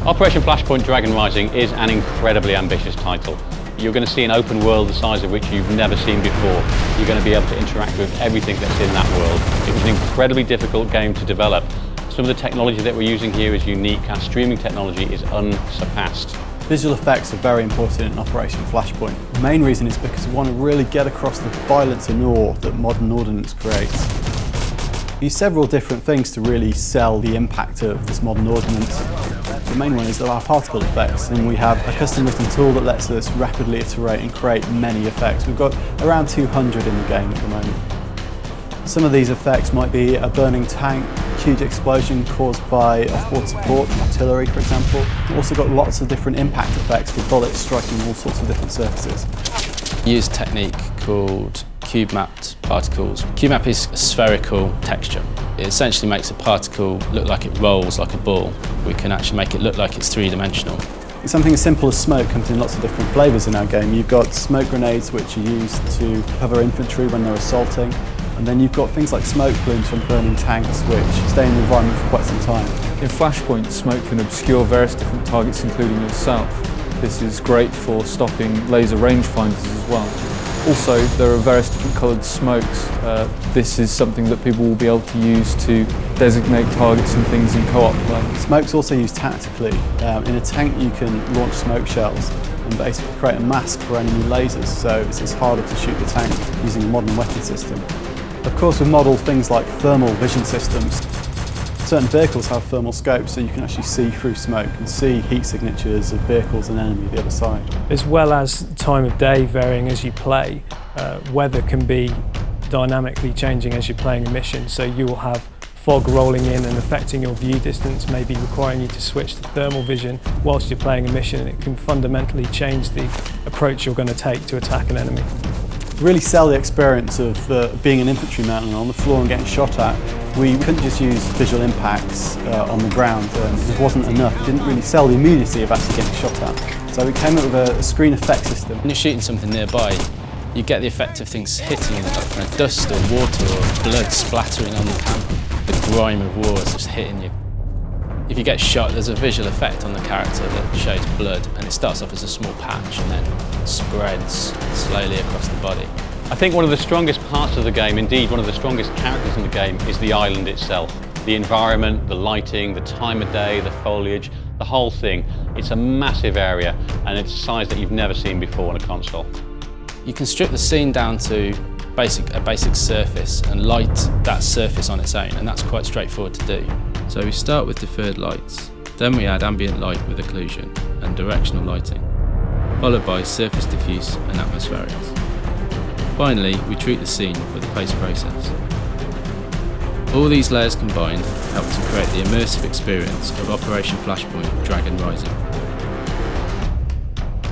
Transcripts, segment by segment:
Operation Flashpoint Dragon Rising is an incredibly ambitious title. You're going to see an open world the size of which you've never seen before. You're going to be able to interact with everything that's in that world. It was an incredibly difficult game to develop. Some of the technology that we're using here is unique. Our streaming technology is unsurpassed. Visual effects are very important in Operation Flashpoint. The main reason is because we want to really get across the violence and awe that modern ordnance creates. We use several different things to really sell the impact of this modern ordnance. The main one is our particle effects, and we have a custom written tool that lets us rapidly iterate and create many effects. We've got around 200 in the game at the moment. Some of these effects might be a burning tank, huge explosion caused by off-board support, artillery for example. We've also got lots of different impact effects for bullets striking all sorts of different surfaces. We use a technique called cube-mapped particles. Cube-map is a spherical texture. It essentially makes a particle look like it rolls like a ball. We can actually make it look like it's three-dimensional. Something as simple as smoke comes in lots of different flavours in our game. You've got smoke grenades which are used to cover infantry when they're assaulting. And then you've got things like smoke plumes from burning tanks which stay in the environment for quite some time. In Flashpoint, smoke can obscure various different targets, including yourself. This is great for stopping laser rangefinders as well. Also, there are various different coloured smokes. This is something that people will be able to use to designate targets and things in co-op play. Smoke's also used tactically. In a tank you can launch smoke shells and basically create a mask for enemy lasers, so it's harder to shoot the tank using a modern weapon system. Of course, we've modelled things like thermal vision systems. Certain vehicles have thermal scopes, so you can actually see through smoke and see heat signatures of vehicles and enemy the other side. As well as time of day varying as you play, weather can be dynamically changing as you're playing a mission, so you will have fog rolling in and affecting your view distance, maybe requiring you to switch to thermal vision whilst you're playing a mission, and it can fundamentally change the approach you're going to take to attack an enemy. To really sell the experience of being an infantryman on the floor and getting shot at, we couldn't just use visual impacts on the ground. It wasn't enough. It didn't really sell the immediacy of actually getting shot at. So we came up with a screen effect system. When you're shooting something nearby, you get the effect of things hitting you, like kind of dust or water or blood splattering on the camera. The grime of war is just hitting you. If you get shot, there's a visual effect on the character that shows blood, and it starts off as a small patch and then spreads slowly across the body. I think one of the strongest parts of the game, indeed one of the strongest characters in the game, is the island itself. The environment, the lighting, the time of day, the foliage, the whole thing. It's a massive area, and it's a size that you've never seen before on a console. You can strip the scene down to a basic surface and light that surface on its own, and that's quite straightforward to do. So we start with deferred lights, then we add ambient light with occlusion and directional lighting, followed by surface diffuse and atmospherics. Finally, we treat the scene with a post process. All these layers combined help to create the immersive experience of Operation Flashpoint Dragon Rising.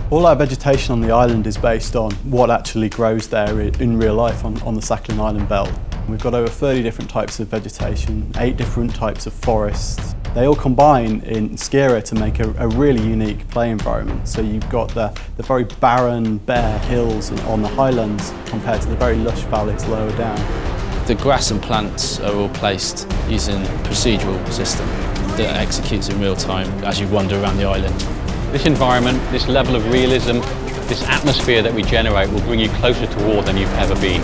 All our vegetation on the island is based on what actually grows there in real life on the Sakhalin Island belt. We've got over 30 different types of vegetation, 8 different types of forests. They all combine in Skira to make a really unique play environment. So you've got the very barren, bare hills on the highlands compared to the very lush valleys lower down. The grass and plants are all placed using a procedural system that executes in real time as you wander around the island. This environment, this level of realism, this atmosphere that we generate will bring you closer to war than you've ever been.